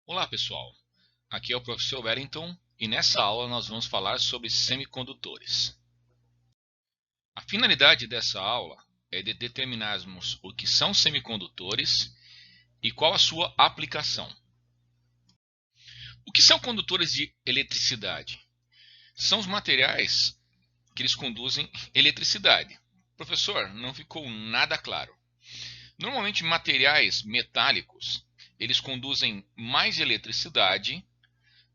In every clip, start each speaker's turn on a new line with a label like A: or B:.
A: Olá pessoal, aqui é o professor Wellington e nessa aula nós vamos falar sobre semicondutores. A finalidade dessa aula é de determinarmos o que são semicondutores e qual a sua aplicação. O que são condutores de eletricidade? São os materiais que eles conduzem eletricidade. Professor, não ficou nada claro. Normalmente materiais metálicos, eles conduzem mais eletricidade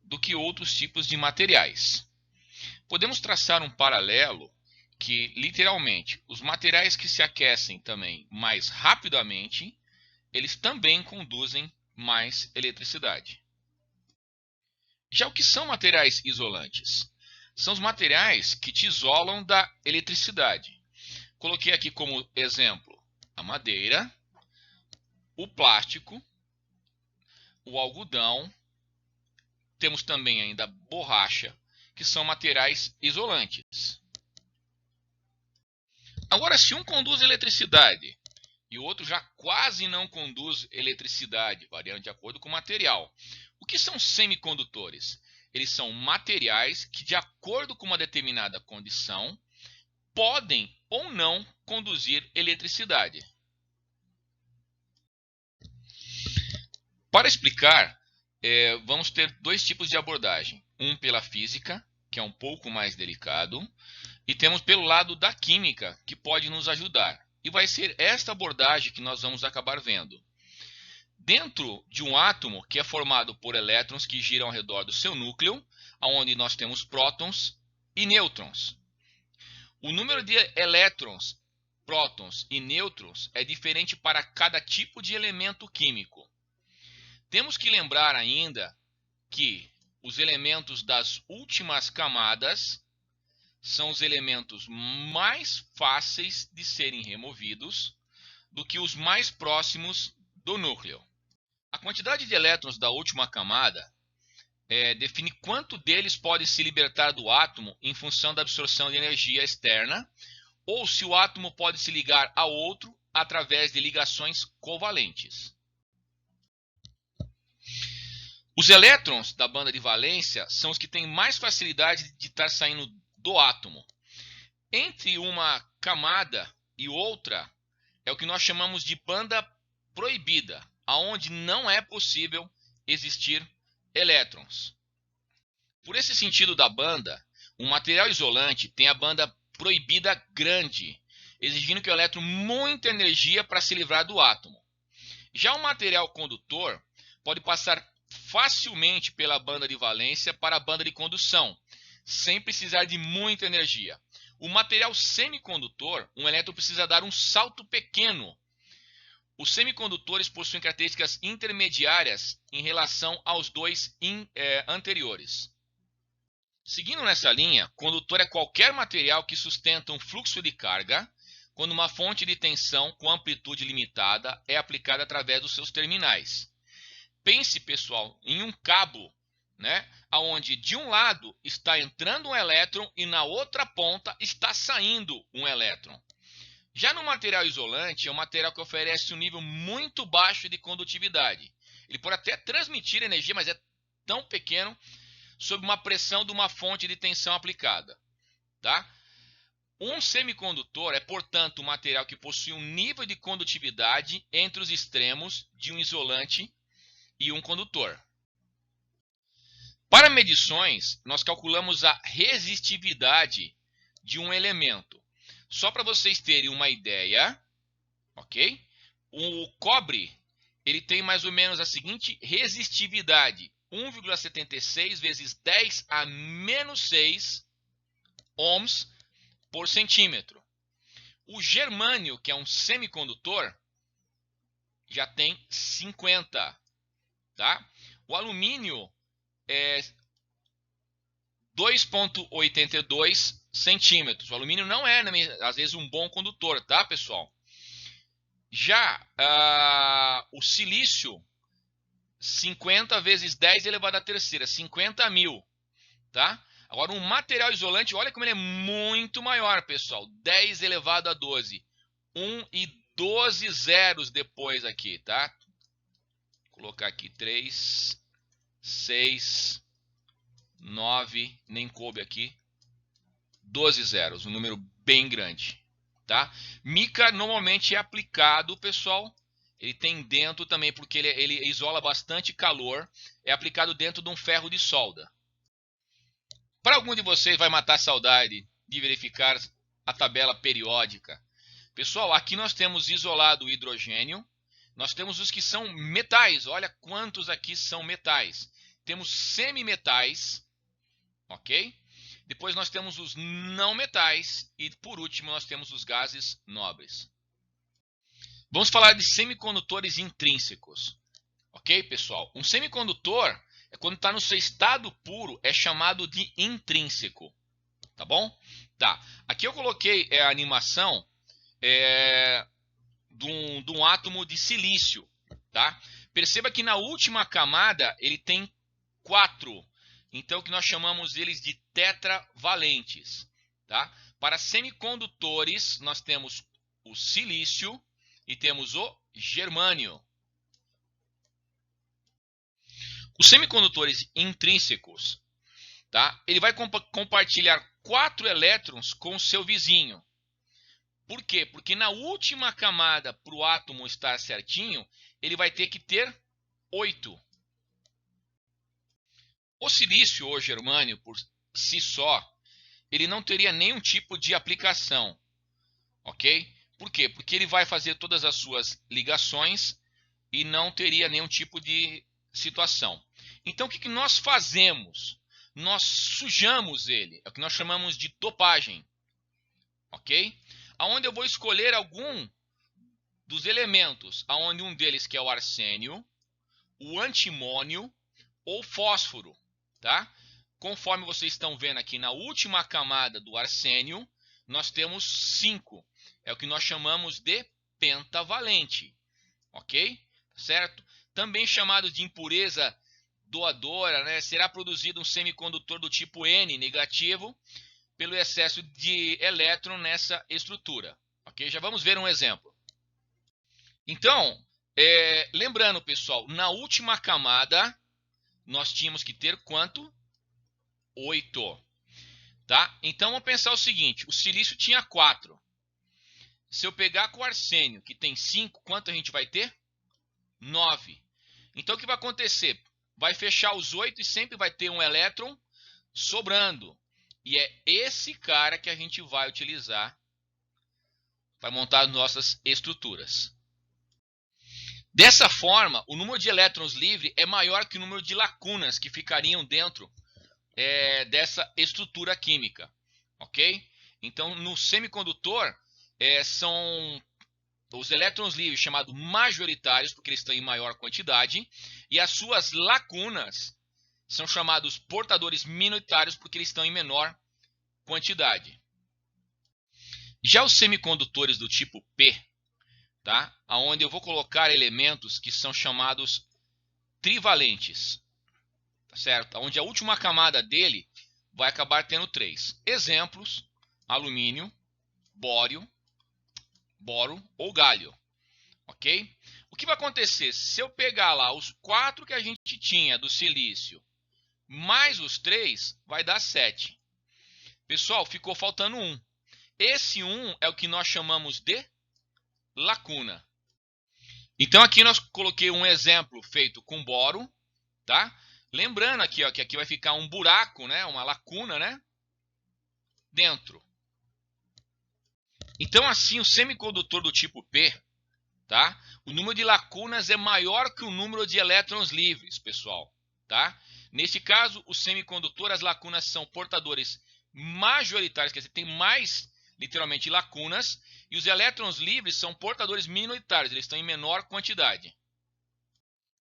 A: do que outros tipos de materiais. Podemos traçar um paralelo que, literalmente, os materiais que se aquecem também mais rapidamente, eles também conduzem mais eletricidade. Já o que são materiais isolantes? São os materiais que te isolam da eletricidade. Coloquei aqui como exemplo a madeira, o plástico, o algodão, temos também ainda a borracha, que são materiais isolantes. Agora, se um conduz eletricidade e o outro já quase não conduz eletricidade, variando de acordo com o material, o que são semicondutores? Eles são materiais que, de acordo com uma determinada condição, podem ou não conduzir eletricidade. Para explicar, vamos ter dois tipos de abordagem. Um pela física, que é um pouco mais delicado, e temos pelo lado da química, que pode nos ajudar. E vai ser esta abordagem que nós vamos acabar vendo. Dentro de um átomo, que é formado por elétrons que giram ao redor do seu núcleo, onde nós temos prótons e nêutrons. O número de elétrons, prótons e nêutrons é diferente para cada tipo de elemento químico. Temos que lembrar ainda que os elementos das últimas camadas são os elementos mais fáceis de serem removidos do que os mais próximos do núcleo. A quantidade de elétrons da última camada define quanto deles pode se libertar do átomo em função da absorção de energia externa, ou se o átomo pode se ligar a outro através de ligações covalentes. Os elétrons da banda de valência são os que têm mais facilidade de estar saindo do átomo. Entre uma camada e outra é o que nós chamamos de banda proibida, aonde não é possível existir elétrons. Por esse sentido da banda, um material isolante tem a banda proibida grande, exigindo que o elétron muita energia para se livrar do átomo. Já o material condutor pode passar facilmente pela banda de valência para a banda de condução, sem precisar de muita energia. O material semicondutor, um elétron precisa dar um salto pequeno. Os semicondutores possuem características intermediárias em relação aos dois anteriores. Seguindo nessa linha, condutor é qualquer material que sustenta um fluxo de carga quando uma fonte de tensão com amplitude limitada é aplicada através dos seus terminais. Pense, pessoal, em um cabo, onde de um lado está entrando um elétron e na outra ponta está saindo um elétron. Já no material isolante, é um material que oferece um nível muito baixo de condutividade. Ele pode até transmitir energia, mas é tão pequeno sob uma pressão de uma fonte de tensão aplicada. Tá? Um semicondutor é, portanto, um material que possui um nível de condutividade entre os extremos de um isolante e um condutor. Para medições, nós calculamos a resistividade de um elemento. Só para vocês terem uma ideia, ok? O cobre ele tem mais ou menos a seguinte resistividade: 1,76 vezes 10 a menos 6 ohms por centímetro. O germânio, que é um semicondutor, já tem 50. Tá? O alumínio é 2,82 centímetros. O alumínio não é, às vezes, um bom condutor, tá, pessoal? Já o silício, 50 vezes 10 elevado à terceira, 50 mil, tá? Agora, um material isolante, olha como ele é muito maior, pessoal. 10 elevado a 12. 1 e 12 zeros depois aqui, tá? Vou colocar aqui 3 6, 9, nem coube aqui, 12 zeros, um número bem grande, tá? Mica normalmente é aplicado, pessoal, ele tem dentro também, porque ele isola bastante calor, é aplicado dentro de um ferro de solda. Para algum de vocês vai matar a saudade de verificar a tabela periódica. Pessoal, aqui nós temos isolado o hidrogênio, nós temos os que são metais, olha quantos aqui são metais. Temos semimetais, ok? Depois nós temos os não metais e por último nós temos os gases nobres. Vamos falar de semicondutores intrínsecos, ok, pessoal? Um semicondutor, quando está no seu estado puro, é chamado de intrínseco, tá bom? Tá, aqui eu coloquei a animação de um átomo de silício, tá? Perceba que na última camada ele tem 4, então que nós chamamos eles de tetravalentes, tá? Para semicondutores nós temos o silício e temos o germânio. Os semicondutores intrínsecos, tá? Ele vai compartilhar 4 elétrons com o seu vizinho. Por quê? Porque na última camada, para o átomo estar certinho, ele vai ter que ter 8. O silício ou germânio, por si só, ele não teria nenhum tipo de aplicação, ok? Por quê? Porque ele vai fazer todas as suas ligações e não teria nenhum tipo de situação. Então, o que nós fazemos? Nós sujamos ele, é o que nós chamamos de dopagem, ok? Aonde eu vou escolher algum dos elementos, aonde um deles que é o arsênio, o antimônio ou fósforo, tá? Conforme vocês estão vendo aqui na última camada do arsênio, nós temos 5, é o que nós chamamos de pentavalente, ok? Certo? Também chamado de impureza doadora, né? Será produzido um semicondutor do tipo N negativo pelo excesso de elétron nessa estrutura, ok? Já vamos ver um exemplo. Então, lembrando, pessoal, na última camada nós tínhamos que ter quanto? 8, tá? Então vamos pensar o seguinte, o silício tinha 4. Se eu pegar com o arsênio, que tem 5, quanto a gente vai ter? 9. Então o que vai acontecer? Vai fechar os 8 e sempre vai ter um elétron sobrando. E é esse cara que a gente vai utilizar para montar as nossas estruturas. Dessa forma, o número de elétrons livres é maior que o número de lacunas que ficariam dentro dessa estrutura química, ok? Então, no semicondutor, são os elétrons livres chamados majoritários, porque eles estão em maior quantidade, e as suas lacunas são chamados portadores minoritários, porque eles estão em menor quantidade. Já os semicondutores do tipo P, tá? Onde eu vou colocar elementos que são chamados trivalentes, tá certo? Onde a última camada dele vai acabar tendo 3. Exemplos: alumínio, boro ou galho, ok? O que vai acontecer? Se eu pegar lá os 4 que a gente tinha do silício, mais os 3, vai dar 7. Pessoal, ficou faltando 1. Esse 1 é o que nós chamamos de lacuna. Então aqui nós coloquei um exemplo feito com boro, tá? Lembrando aqui, ó, que aqui vai ficar um buraco, né? Uma lacuna, né? Dentro. Então assim, o semicondutor do tipo P, tá? O número de lacunas é maior que o número de elétrons livres, pessoal, tá? Nesse caso, o semicondutor, as lacunas são portadores majoritários, quer dizer, tem mais, literalmente, lacunas, e os elétrons livres são portadores minoritários, eles estão em menor quantidade.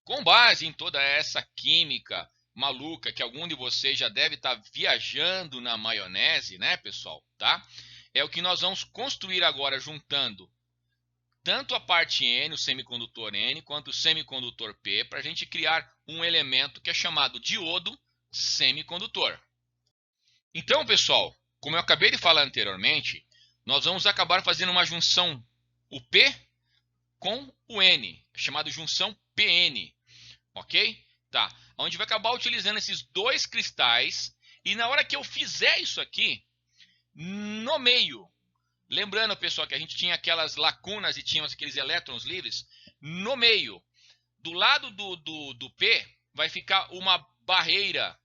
A: Com base em toda essa química maluca que algum de vocês já deve estar viajando na maionese, né, pessoal, tá? É o que nós vamos construir agora juntando tanto a parte N, o semicondutor N, quanto o semicondutor P, para a gente criar um elemento que é chamado diodo semicondutor. Então, pessoal, como eu acabei de falar anteriormente, nós vamos acabar fazendo uma junção, o P com o N, chamado junção PN, ok? Tá? Onde vai acabar utilizando esses dois cristais. E na hora que eu fizer isso aqui, no meio, lembrando, pessoal, que a gente tinha aquelas lacunas e tínhamos aqueles elétrons livres, no meio, do lado do P, vai ficar uma barreira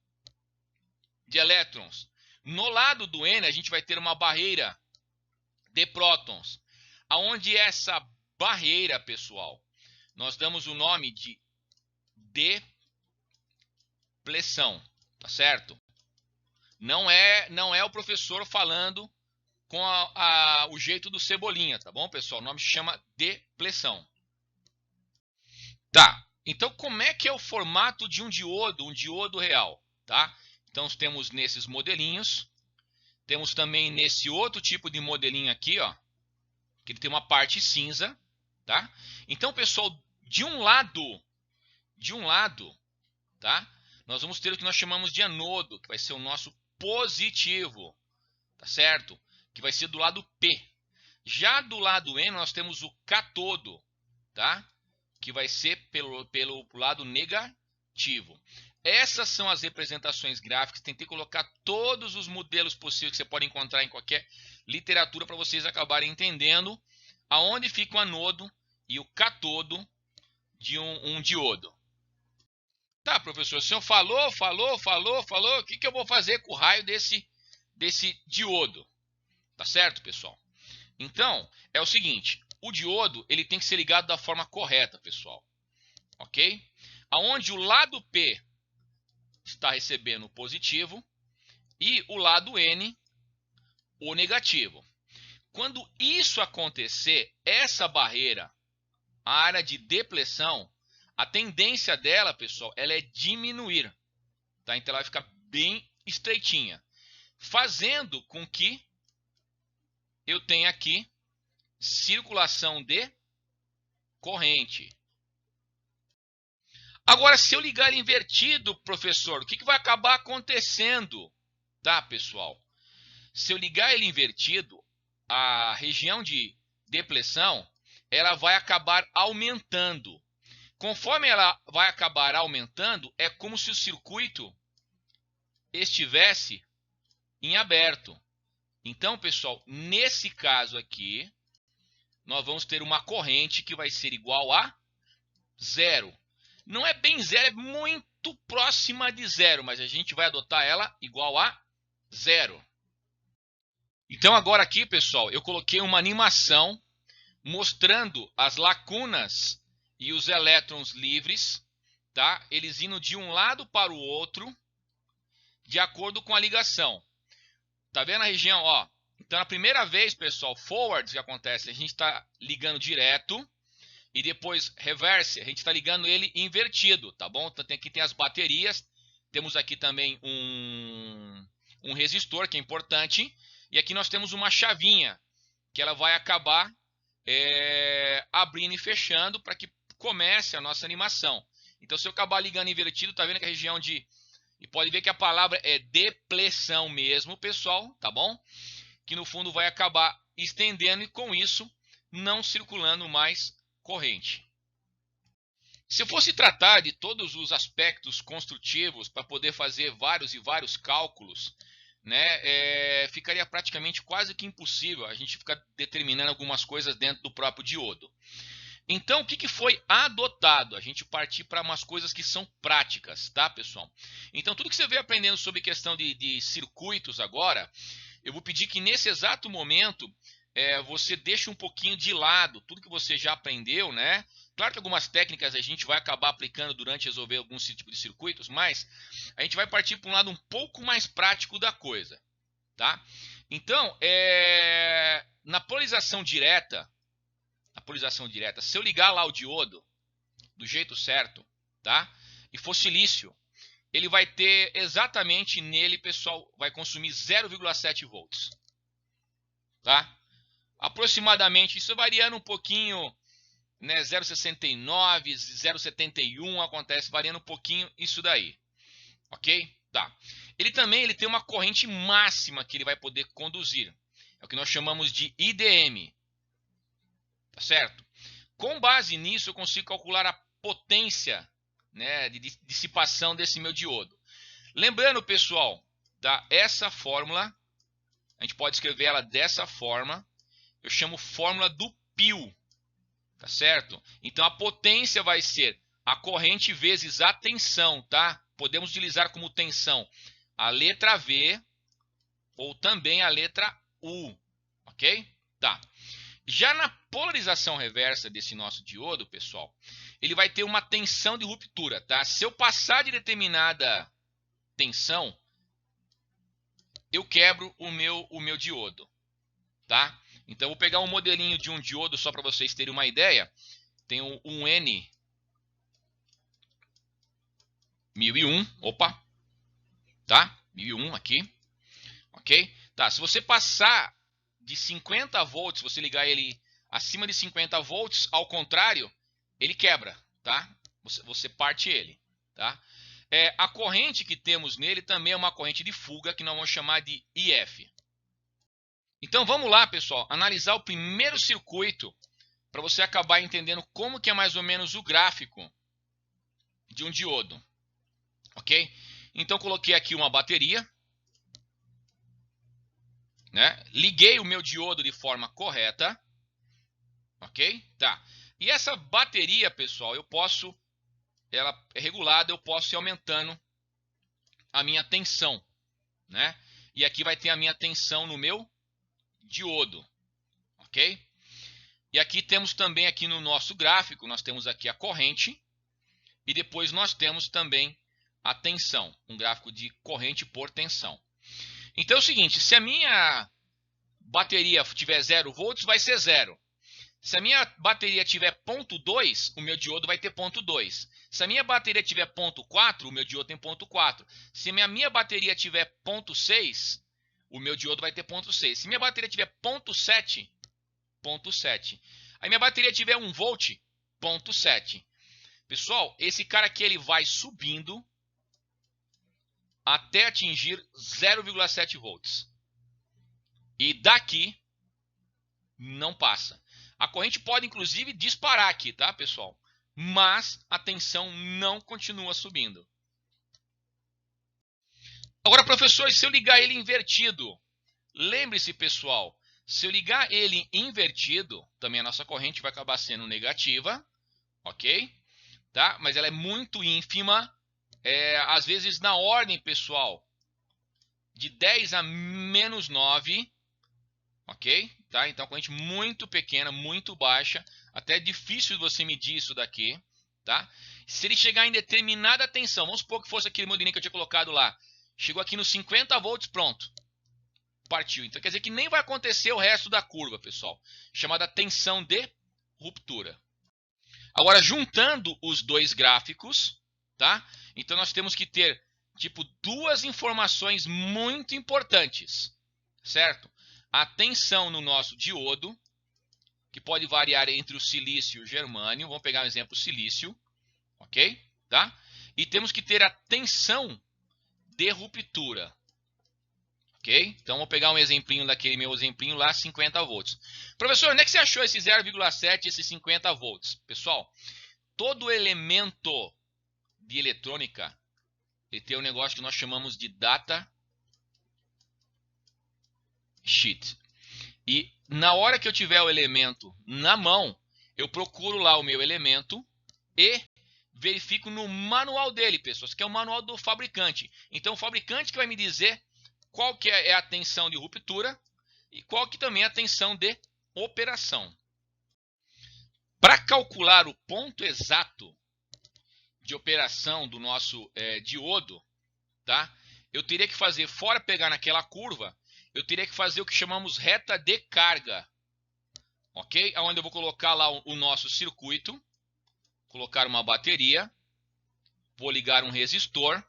A: de elétrons. No lado do N, a gente vai ter uma barreira de prótons. Aonde essa barreira, pessoal, nós damos o nome de depleção, tá certo? Não é o professor falando com o jeito do Cebolinha, tá bom, pessoal? O nome se chama depleção. Tá, então como é que é o formato de um diodo real, tá? Então temos nesses modelinhos, temos também nesse outro tipo de modelinho aqui, ó, que ele tem uma parte cinza, tá? Então, pessoal, de um lado, tá? Nós vamos ter o que nós chamamos de anodo, que vai ser o nosso positivo, tá certo? Que vai ser do lado P. Já do lado N, nós temos o catodo, tá? Que vai ser pelo lado negativo. Essas são as representações gráficas. Tentei colocar todos os modelos possíveis que você pode encontrar em qualquer literatura para vocês acabarem entendendo aonde fica o anodo e o catodo de um diodo. Tá, professor, o senhor falou, o que eu vou fazer com o raio desse diodo? Tá certo, pessoal? Então, é o seguinte, o diodo ele tem que ser ligado da forma correta, pessoal. Ok? Aonde o lado P está recebendo o positivo e o lado N o negativo. Quando isso acontecer, essa barreira, a área de depleção, a tendência dela, pessoal, ela é diminuir. Tá? Então ela vai ficar bem estreitinha, fazendo com que eu tenha aqui circulação de corrente. Agora, se eu ligar ele invertido, professor, o que vai acabar acontecendo? Tá, pessoal? Se eu ligar ele invertido, a região de depleção, ela vai acabar aumentando. Conforme ela vai acabar aumentando, é como se o circuito estivesse em aberto. Então, pessoal, nesse caso aqui, nós vamos ter uma corrente que vai ser igual a zero. Não é bem zero, é muito próxima de zero, mas a gente vai adotar ela igual a zero. Então agora aqui, pessoal, eu coloquei uma animação mostrando as lacunas e os elétrons livres, tá? Eles indo de um lado para o outro, de acordo com a ligação. Tá vendo a região, ó? Então, a primeira vez, pessoal, forward que acontece, a gente está ligando direto. E depois reverse, a gente está ligando ele invertido, tá bom? Então aqui tem as baterias, temos aqui também um resistor, que é importante. E aqui nós temos uma chavinha, que ela vai acabar abrindo e fechando para que comece a nossa animação. Então se eu acabar ligando invertido, tá vendo que a região de... E pode ver que a palavra é depleção mesmo, pessoal, tá bom? Que no fundo vai acabar estendendo e com isso não circulando mais corrente. Se eu fosse tratar de todos os aspectos construtivos para poder fazer vários e vários cálculos, né, ficaria praticamente quase que impossível a gente ficar determinando algumas coisas dentro do próprio diodo. Então, o que foi adotado? A gente partir para umas coisas que são práticas, tá, pessoal? Então, tudo que você veio aprendendo sobre questão de circuitos agora, eu vou pedir que nesse exato momento você deixe um pouquinho de lado tudo que você já aprendeu, né? Claro que algumas técnicas a gente vai acabar aplicando durante resolver alguns tipos de circuitos, mas a gente vai partir para um lado um pouco mais prático da coisa, tá? Então, na polarização direta, se eu ligar lá o diodo do jeito certo, tá? E for silício, ele vai ter exatamente nele, pessoal, vai consumir 0,7 volts, tá? Aproximadamente, isso variando um pouquinho, né, 0,69, 0,71 acontece, variando um pouquinho isso daí, ok? Tá. Ele também tem uma corrente máxima que ele vai poder conduzir, é o que nós chamamos de IDM, tá certo? Com base nisso, eu consigo calcular a potência né, de dissipação desse meu diodo. Lembrando, pessoal, tá? Essa fórmula, a gente pode escrever ela dessa forma, eu chamo fórmula do pio, tá certo? Então a potência vai ser a corrente vezes a tensão, tá? Podemos utilizar como tensão a letra V ou também a letra U, ok? Tá. Já na polarização reversa desse nosso diodo, pessoal, ele vai ter uma tensão de ruptura, tá? Se eu passar de determinada tensão, eu quebro o meu diodo, tá? Então, eu vou pegar um modelinho de um diodo só para vocês terem uma ideia. Tem um N1001, opa, tá? 1001 aqui, ok? Tá, se você passar de 50 volts, você ligar ele acima de 50 volts, ao contrário, ele quebra, tá? Você parte ele, tá? A corrente que temos nele também é uma corrente de fuga, que nós vamos chamar de IF. Então vamos lá, pessoal, analisar o primeiro circuito para você acabar entendendo como que é mais ou menos o gráfico de um diodo, ok? Então coloquei aqui uma bateria, né? Liguei o meu diodo de forma correta, ok? Tá. E essa bateria, pessoal, ela é regulada, eu posso ir aumentando a minha tensão, né? E aqui vai ter a minha tensão no meu diodo, ok? E aqui temos também aqui no nosso gráfico, nós temos aqui a corrente e depois nós temos também a tensão, um gráfico de corrente por tensão. Então é o seguinte, se a minha bateria tiver 0 volts, vai ser 0. Se a minha bateria tiver 0,2, o meu diodo vai ter 0,2. Se a minha bateria tiver 0,4, o meu diodo tem 0,4. Se a minha bateria tiver 0,6, o meu diodo vai ter 0,6. Se minha bateria tiver 0,7, 0,7. Aí minha bateria tiver 1 volt, 0,7. Pessoal, esse cara aqui ele vai subindo até atingir 0,7 volts. E daqui não passa. A corrente pode inclusive disparar aqui, tá, pessoal? Mas a tensão não continua subindo. Agora, professor, se eu ligar ele invertido? Lembre-se, pessoal, se eu ligar ele invertido, também a nossa corrente vai acabar sendo negativa, ok? Tá? Mas ela é muito ínfima, às vezes na ordem, pessoal, de 10 a menos 9, ok? Tá? Então, corrente muito pequena, muito baixa, até é difícil de você medir isso daqui, tá? Se ele chegar em determinada tensão, vamos supor que fosse aquele modelinho que eu tinha colocado lá, chegou aqui nos 50 volts, pronto, partiu. Então, quer dizer que nem vai acontecer o resto da curva, pessoal, chamada tensão de ruptura. Agora, juntando os dois gráficos, tá? Então, nós temos que ter, tipo, duas informações muito importantes, certo? A tensão no nosso diodo, que pode variar entre o silício e o germânio. Vamos pegar um exemplo, silício, ok? Tá? E temos que ter a tensão de ruptura, ok? Então, vou pegar um exemplinho daquele meu exemplinho lá, 50 volts. Professor, onde é que você achou esse 0,7 e esse 50 volts? Pessoal, todo elemento de eletrônica, ele tem um negócio que nós chamamos de data sheet. E na hora que eu tiver o elemento na mão, eu procuro lá o meu elemento e verifico no manual dele, pessoas, que é o manual do fabricante. Então, o fabricante que vai me dizer qual que é a tensão de ruptura e qual que também é a tensão de operação. Para calcular o ponto exato de operação do nosso diodo, tá? Eu teria que fazer, fora pegar naquela curva, eu teria que fazer o que chamamos reta de carga, ok? Onde eu vou colocar lá o nosso circuito, colocar uma bateria, vou ligar um resistor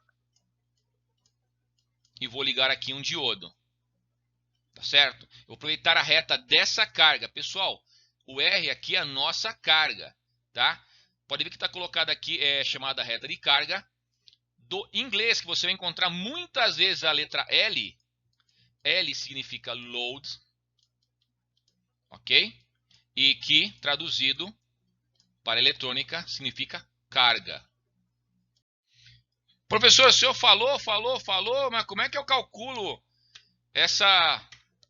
A: e vou ligar aqui um diodo, tá certo? Eu vou aproveitar a reta dessa carga. Pessoal, o R aqui é a nossa carga, tá? Pode ver que está colocado aqui, chamada reta de carga. Do inglês, que você vai encontrar muitas vezes a letra L. L significa load, ok? E que, traduzido para eletrônica, significa carga. Professor, o senhor falou, mas como é que eu calculo essa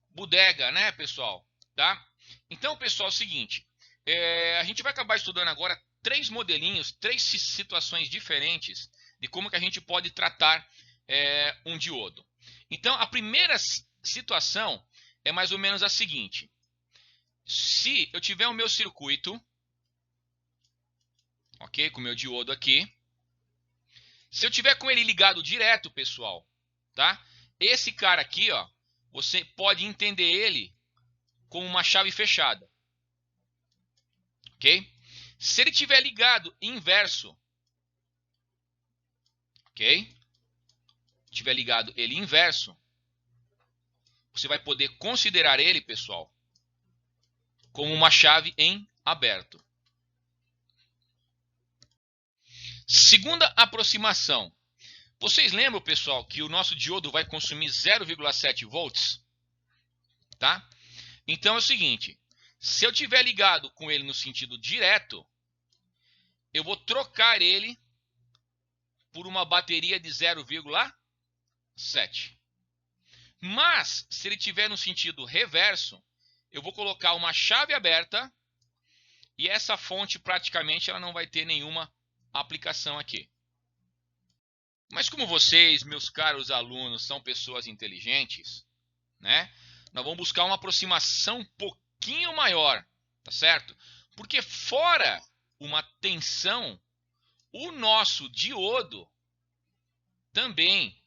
A: bodega, né, pessoal? Tá? Então, pessoal, é o seguinte, a gente vai acabar estudando agora três modelinhos, três situações diferentes de como que a gente pode tratar um diodo. Então, a primeira situação é mais ou menos a seguinte. Se eu tiver o meu circuito, ok, com o meu diodo aqui, se eu tiver com ele ligado direto, pessoal, tá? Esse cara aqui, ó, você pode entender ele como uma chave fechada, ok? Se ele tiver ligado inverso, ok? Tiver ligado ele inverso, você vai poder considerar ele, pessoal, como uma chave em aberto. Segunda aproximação. Vocês lembram, pessoal, que o nosso diodo vai consumir 0,7 volts? Tá? Então é o seguinte, se eu tiver ligado com ele no sentido direto, eu vou trocar ele por uma bateria de 0,7. Mas, se ele tiver no sentido reverso, eu vou colocar uma chave aberta e essa fonte praticamente ela não vai ter nenhuma aplicação aqui. Mas como vocês, meus caros alunos, são pessoas inteligentes, né? Nós vamos buscar uma aproximação um pouquinho maior, tá certo? Porque fora uma tensão, o nosso diodo também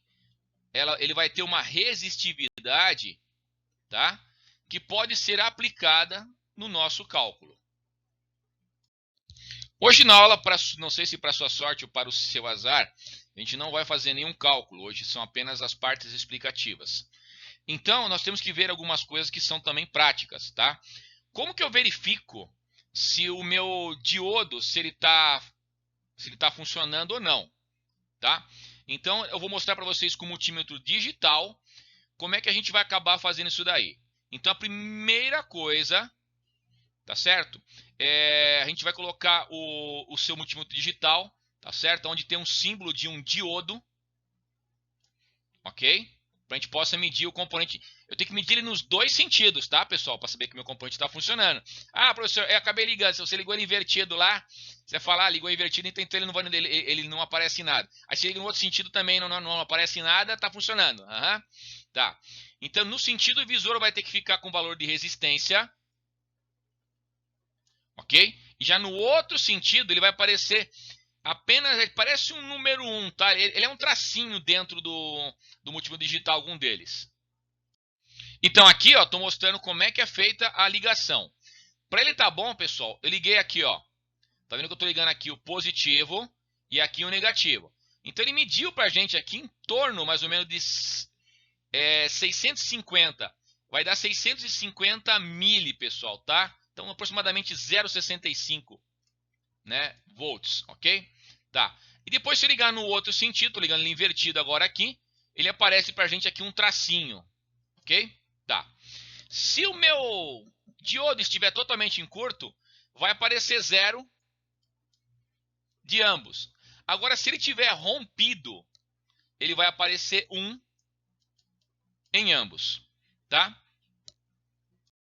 A: ele vai ter uma resistividade, tá? Que pode ser aplicada no nosso cálculo. Hoje na aula, não sei se para sua sorte ou para o seu azar, a gente não vai fazer nenhum cálculo. Hoje são apenas as partes explicativas. Então, nós temos que ver algumas coisas que são também práticas, tá? Como que eu verifico se o meu diodo, se ele tá funcionando ou não, tá? Então, eu vou mostrar para vocês com o multímetro digital como é que a gente vai acabar fazendo isso daí. Então, a primeira coisa, tá certo? A gente vai colocar o seu multímetro digital, tá certo? Onde tem um símbolo de um diodo, ok? Para a gente possa medir o componente. Eu tenho que medir ele nos dois sentidos, tá, pessoal? Para saber que meu componente está funcionando. Ah, professor, eu acabei ligando. Se você ligou ele invertido lá, você fala, ligou invertido, então ele não aparece nada. Aí você liga no outro sentido também, não aparece nada, está funcionando. Uhum. Tá. Então, no sentido, o visor vai ter que ficar com valor de resistência. Ok? E já no outro sentido, ele vai aparecer apenas, ele parece um número 1, tá? Ele é um tracinho dentro do multímetro digital, algum deles. Então aqui, ó, tô mostrando como é que é feita a ligação. Para ele tá bom, pessoal, eu liguei aqui, ó. Tá vendo que eu tô ligando aqui o positivo e aqui o negativo. Então ele mediu pra gente aqui em torno, mais ou menos, de 650. Vai dar 650 mili, pessoal, tá? Então aproximadamente 0,65, né, volts, ok? Tá. E depois se eu ligar no outro sentido, tô ligando ele invertido agora aqui, ele aparece pra gente aqui um tracinho, ok? Tá. Se o meu diodo estiver totalmente em curto, vai aparecer 0 de ambos. Agora, se ele tiver rompido, ele vai aparecer 1 em ambos, tá?